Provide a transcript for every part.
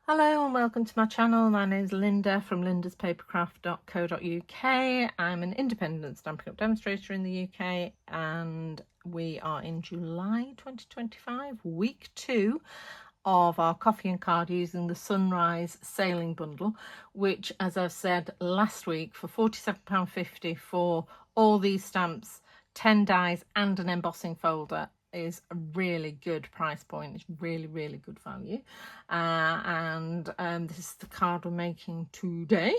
Hello and welcome to my channel. My name is Linda from lindaspapercraft.co.uk. I'm an independent Stampin' Up demonstrator in the UK and we are in July 2025, week 2 of our coffee and card using the Sunrise Sailing Bundle, which, as I've said last week, for £47.50 for all these stamps, 10 dies and an embossing folder is a really good price point. It's really good value, and this is the card we're making today.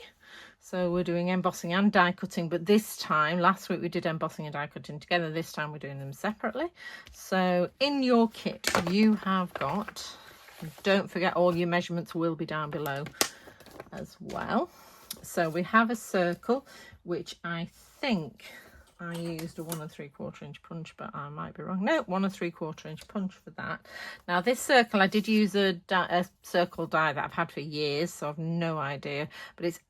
So we're doing embossing and die cutting, but this time, last week we did embossing and die cutting together, this time we're doing them separately. So in your kit you have got, don't forget all your measurements will be down below as well. So we have a circle, which I think I used a 1 3/4 inch punch, but I might be wrong. No, 1 3/4 inch punch for that. Now this circle, I did use a circle die that I've had for years, so I've no idea, but it's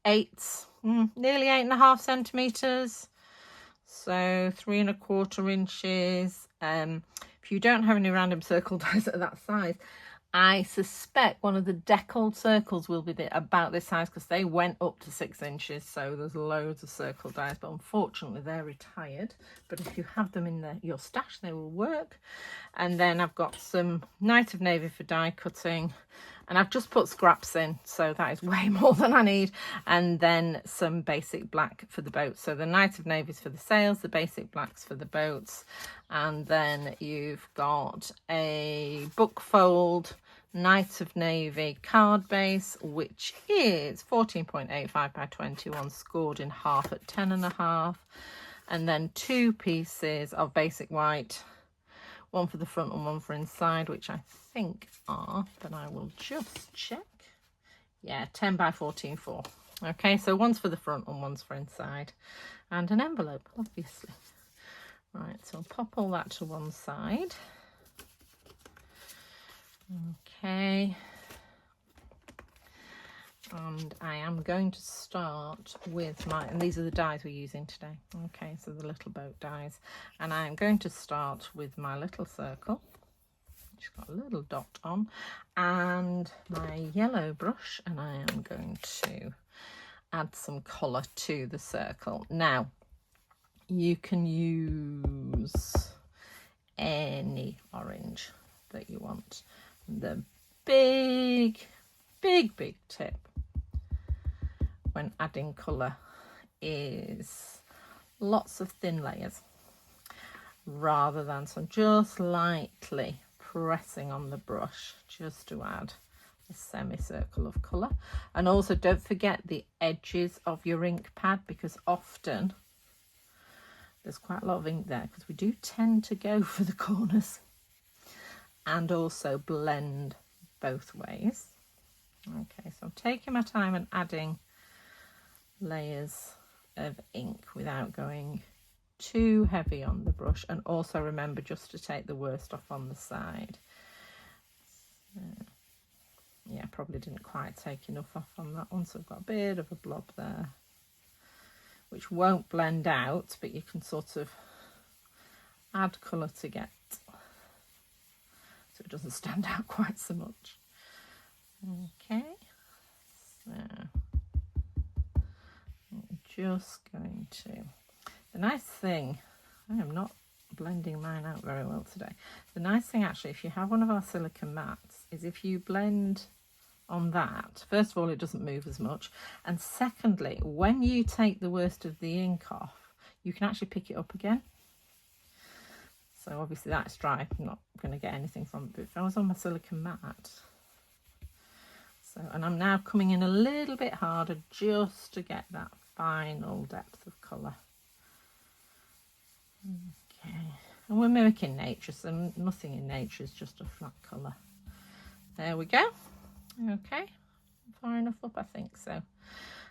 nearly 8.5 centimeters, so 3 1/4 inches. If you don't have any random circle dies at that size, I suspect one of the deckled circles will be about this size because they went up to 6 inches, so there's loads of circle dies, but unfortunately they're retired. But if you have them in your stash, they will work. And then I've got some Night of Navy for die cutting, and I've just put scraps in, so that is way more than I need. And then some basic black for the boats. So the Night of Navy's for the sails, the basic blacks for the boats. And then you've got a book fold Night of Navy card base, which is 14.85 by 21, scored in half at 10.5. And then 2 pieces of basic white, one for the front and one for inside, which I think are, but I will just check. Yeah, 10 by 14.4. Okay, so one's for the front and one's for inside, and an envelope, obviously. Right, so I'll pop all that to one side. Okay, and I am going to start with and these are the dies we're using today. Okay, so the little boat dies, and I am going to start with my little circle, which has got a little dot on, and my yellow brush, and I am going to add some colour to the circle. Now, you can use any orange that you want. The big tip when adding colour is lots of thin layers rather than some, just lightly pressing on the brush just to add a semicircle of colour. And also don't forget the edges of your ink pad, because often there's quite a lot of ink there, because we do tend to go for the corners, and also blend both ways. Okay, so I'm taking my time and adding layers of ink without going too heavy on the brush, and also remember just to take the worst off on the side. So, yeah, probably didn't quite take enough off on that one, so I've got a bit of a blob there, which won't blend out, but you can sort of add colour to get so it doesn't stand out quite so much. Okay, so I'm just going to, the nice thing, I am not blending mine out very well today. The nice thing actually, if you have one of our silicone mats, is if you blend on that, first of all it doesn't move as much, and secondly, when you take the worst of the ink off, you can actually pick it up again. So obviously that's dry, I'm not going to get anything from it, but if I was on my silicone mat, so, and I'm now coming in a little bit harder just to get that final depth of colour. Okay, and we're mimicking nature, so nothing in nature is just a flat colour. There we go. Okay, far enough up, I think so.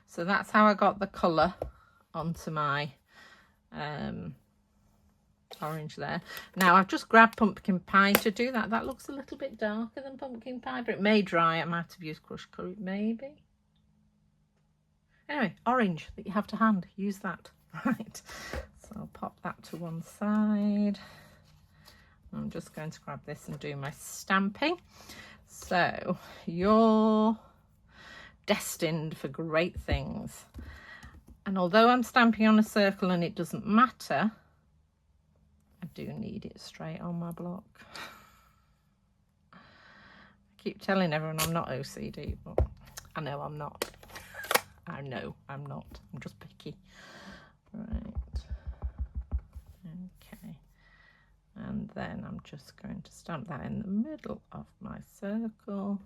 So that's how I got the colour onto my orange there. Now I've just grabbed pumpkin pie to do that. That looks a little bit darker than pumpkin pie, but it may dry. I might have used crushed curry, maybe. Anyway, orange that you have to hand, use that. Right, so I'll pop that to one side. I'm just going to grab this and do my stamping. So your destined for great things. And although I'm stamping on a circle and it doesn't matter, I do need it straight on my block. I keep telling everyone I'm not OCD, but I know I'm not. I know I'm not. I'm just picky. Right. Okay. And then I'm just going to stamp that in the middle of my circle.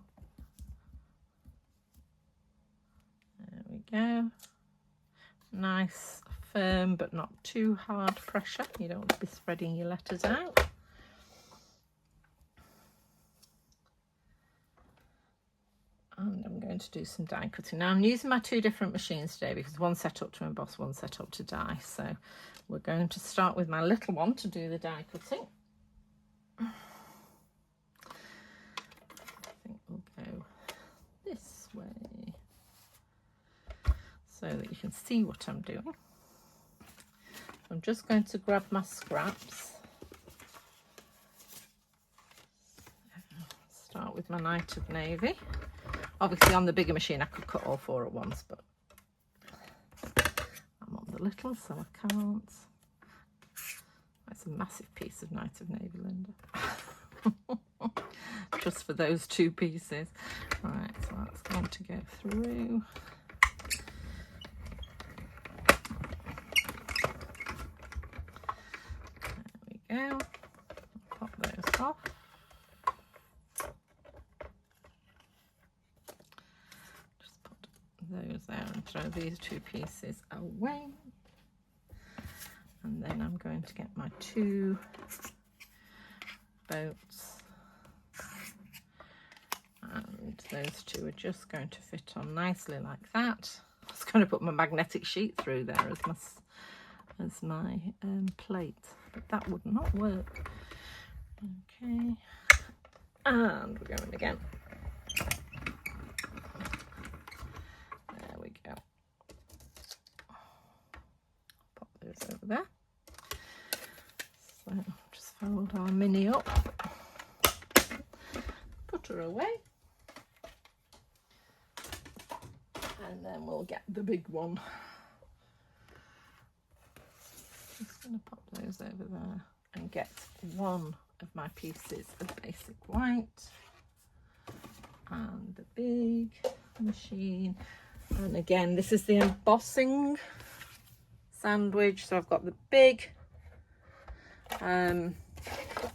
There we go. Nice, firm, but not too hard pressure. You don't want to be spreading your letters out. And I'm going to do some die cutting. Now I'm using my two different machines today because one's set up to emboss, one's set up to die. So we're going to start with my little one to do the die cutting. I think we'll go this way so that you can see what I'm doing. I'm just going to grab my scraps. Start with my Night of Navy. Obviously on the bigger machine I could cut all four at once, but I'm on the little, so I can't. That's a massive piece of Night of Navy, Linda. Just for those two pieces. Right, so that's going to go through. There we go. Pop those off. Those there and throw these two pieces away, and then I'm going to get my two boats, and those two are just going to fit on nicely like that. I was going to put my magnetic sheet through there as my plate, but that would not work. Okay, and we're going again. Over there. So just fold our mini up, put her away, and then we'll get the big one. Just going to pop those over there and get one of my pieces of basic white and the big machine. And again, this is the embossing sandwich, so I've got the big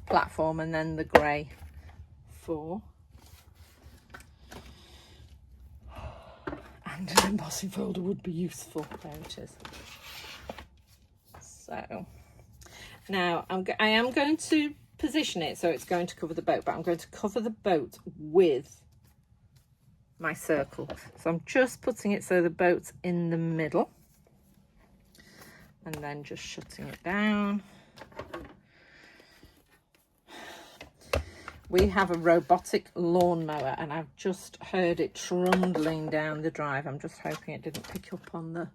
platform and then the grey for, and an embossing folder would be useful. There it is. So now I am going to position it so it's going to cover the boat, but I'm going to cover the boat with my circle. So I'm just putting it so the boat's in the middle, and then just shutting it down. We have a robotic lawnmower and I've just heard it trundling down the drive. I'm just hoping it didn't pick up on the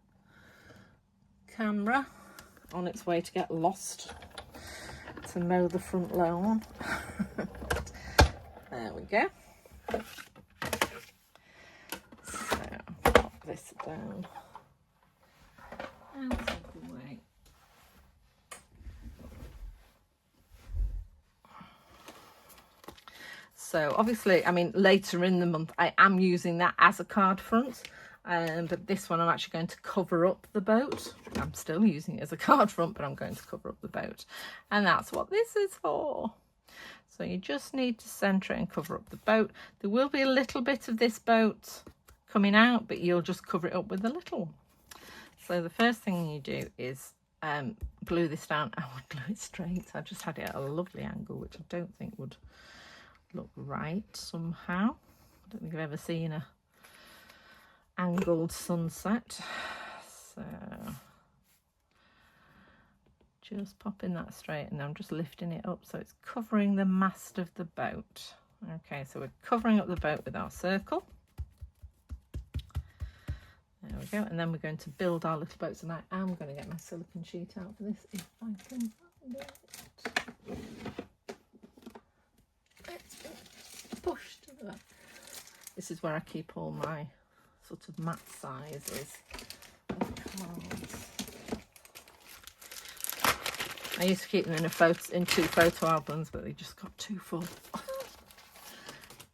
camera on its way to get lost to mow the front lawn. There we go. So pop this down out of the way. So obviously, I mean, later in the month I am using that as a card front, but this one I'm actually going to cover up the boat. I'm still using it as a card front, but I'm going to cover up the boat, and that's what this is for. So you just need to centre it and cover up the boat. There will be a little bit of this boat coming out, but you'll just cover it up with a little one. So the first thing you do is glue this down. I would glue it straight. I just had it at a lovely angle, which I don't think would look right somehow. I don't think I've ever seen a angled sunset. So just popping that straight, and I'm just lifting it up so it's covering the mast of the boat. Okay, so we're covering up the boat with our circle. There we go, and then we're going to build our little boats, and I am going to get my silicone sheet out for this if I can find it. It's been pushed to the back. This is where I keep all my sort of mat sizes of cards. I used to keep them in two photo albums, but they just got too full.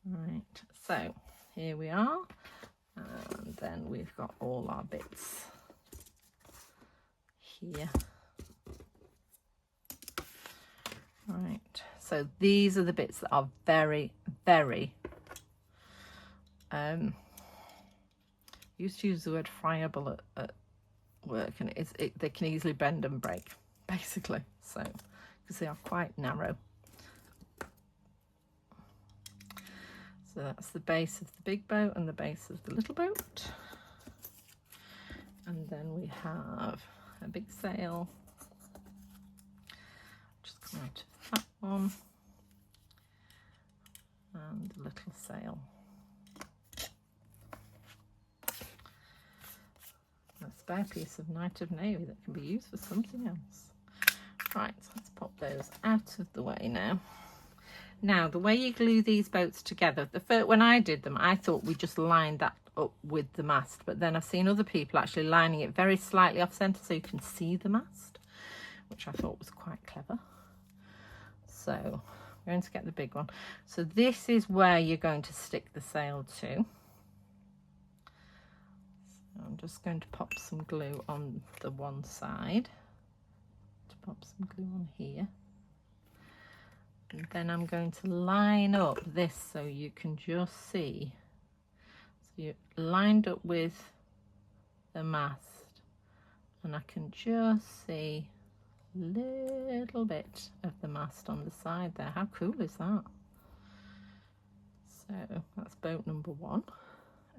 Right, so here we are, and then we've got all our bits here. Right, so these are the bits that are very, very used to use the word friable at work, and they can easily bend and break, basically, so because they are quite narrow. So that's the base of the big boat and the base of the little boat. And then we have a big sail. Just come out of that one. And a little sail. A spare piece of Night of Navy that can be used for something else. Right, so let's pop those out of the way now. Now, the way you glue these boats together, when I did them, I thought we just lined that up with the mast, but then I've seen other people actually lining it very slightly off centre so you can see the mast, which I thought was quite clever. So I'm going to get the big one. So this is where you're going to stick the sail to. So I'm just going to pop some glue on the one side, to pop some glue on here. And then I'm going to line up this so you can just see. So you're lined up with the mast, and I can just see a little bit of the mast on the side there. How cool is that? So that's boat number 1,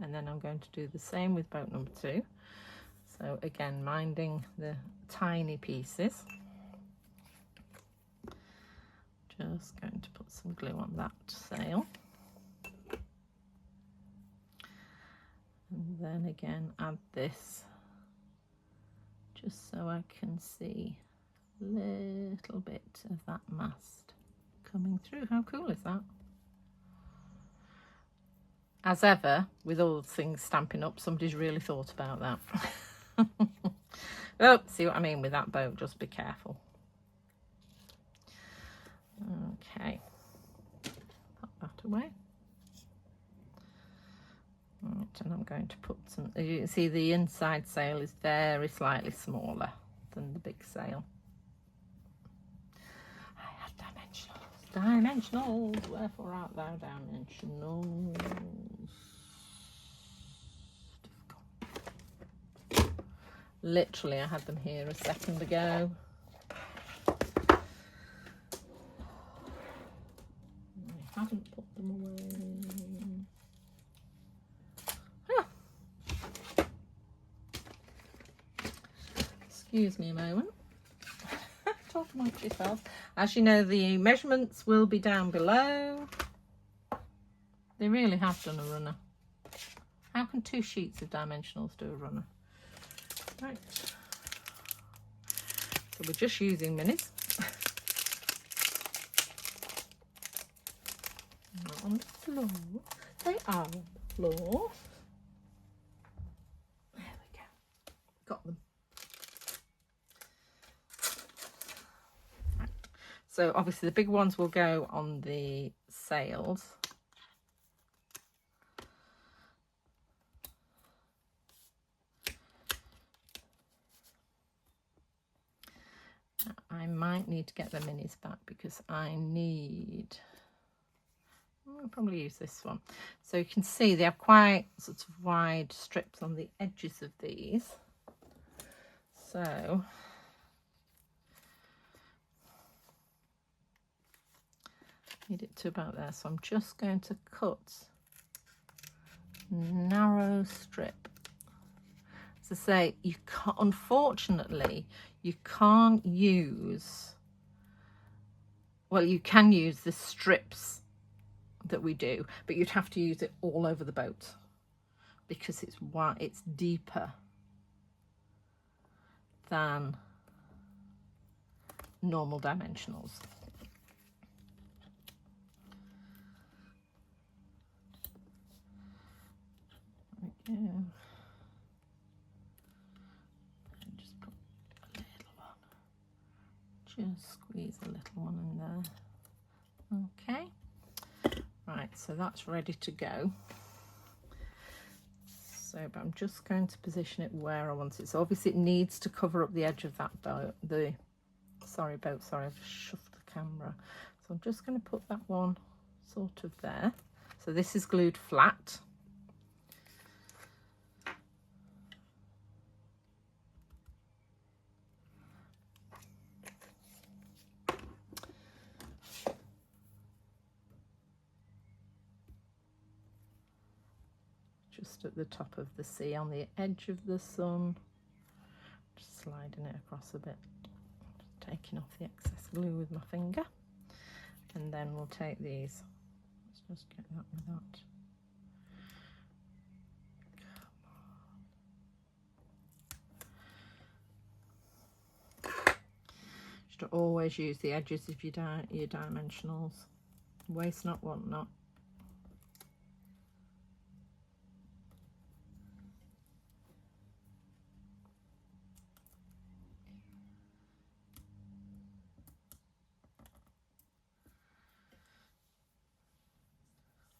and then I'm going to do the same with boat number 2. So again, minding the tiny pieces. Just going to put some glue on that sail. And then again add this just so I can see a little bit of that mast coming through. How cool is that? As ever, with all things Stampin' Up, somebody's really thought about that. Oh, see what I mean with that boat, just be careful. Okay, put that away. Right, and I'm going to put some, as you can see, the inside sail is very slightly smaller than the big sail. I had dimensionals, wherefore art thou dimensionals? Literally, I had them here a second ago. I haven't put them away. Ah. Excuse me a moment. Talk amongst yourselves. As you know, the measurements will be down below. They really have done a runner. How can 2 sheets of dimensionals do a runner? Right. So we're just using minis. Not on the floor. They are on the floor. There we go. Got them. Right. So obviously the big ones will go on the sails. I might need to get the minis back because I need, I'll probably use this one. So you can see they have quite sort of wide strips on the edges of these. So need it to about there. So I'm just going to cut narrow strip. As I say, you can't, unfortunately, you can't use, well, you can use the strips that we do, but you'd have to use it all over the boat because it's wide, it's deeper than normal dimensionals. go. And just put a little one. Just squeeze a little one in there. Okay. Right, so that's ready to go. So, but I'm just going to position it where I want it. So obviously it needs to cover up the edge of that boat. Sorry, I've just shoved the camera. So I'm just going to put that one sort of there. So this is glued flat. Just at the top of the sea, on the edge of the sun. Just sliding it across a bit. Just taking off the excess glue with my finger. And then we'll take these. Let's just get that with that. Should always use the edges of your dimensionals. Waste not, want not.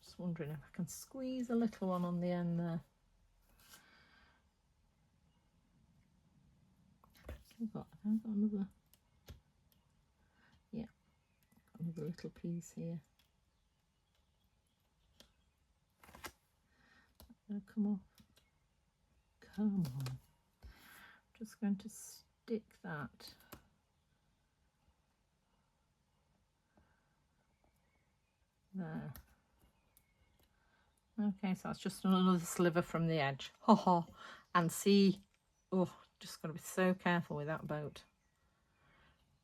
Just wondering if I can squeeze a little one on the end there. I've got another. Yeah, got another little piece here. Come off. Come on. Just going to stick that there. Okay, so that's just another sliver from the edge. Ha ha. And see, oh, just got to be so careful with that boat.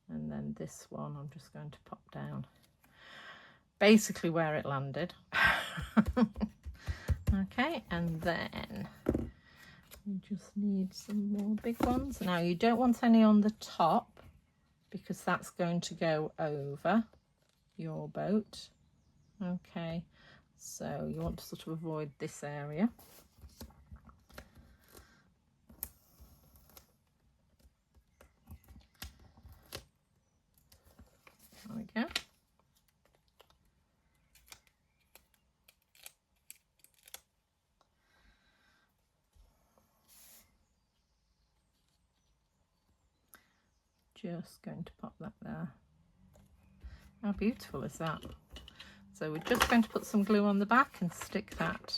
And then this one I'm just going to pop down basically where it landed. Okay, and then you just need some more big ones. Now you don't want any on the top because that's going to go over your boat. Okay, so you want to sort of avoid this area. There we go. Just going to pop that there. How beautiful is that? So we're just going to put some glue on the back and stick that.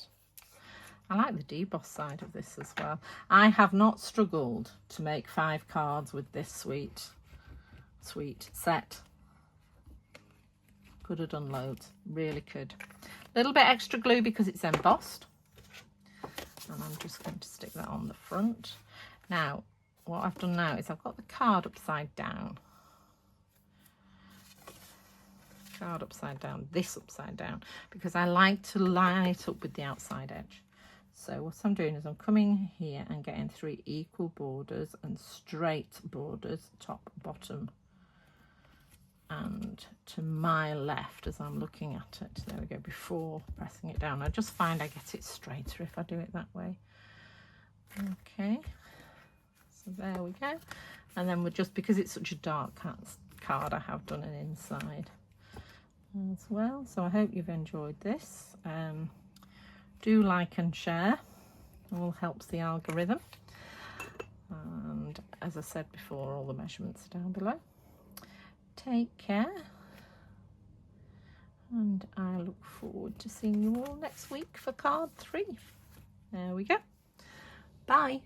I like the deboss side of this as well. I have not struggled to make 5 cards with this sweet set. Could have done loads, really could. A little bit extra glue because it's embossed. And I'm just going to stick that on the front. Now, what I've done now is I've got the card upside down. This upside down, because I like to line it up with the outside edge. So what I'm doing is I'm coming here and getting 3 equal borders and straight borders, top, bottom, and to my left as I'm looking at it. There we go, before pressing it down. I just find I get it straighter if I do it that way. Okay, so there we go. And then we're just, because it's such a dark card, I have done an inside as well. So I hope you've enjoyed this. Do like and share, it all helps the algorithm. And as I said before, all the measurements are down below. Take care, and I look forward to seeing you all next week for card 3. There we go. Bye.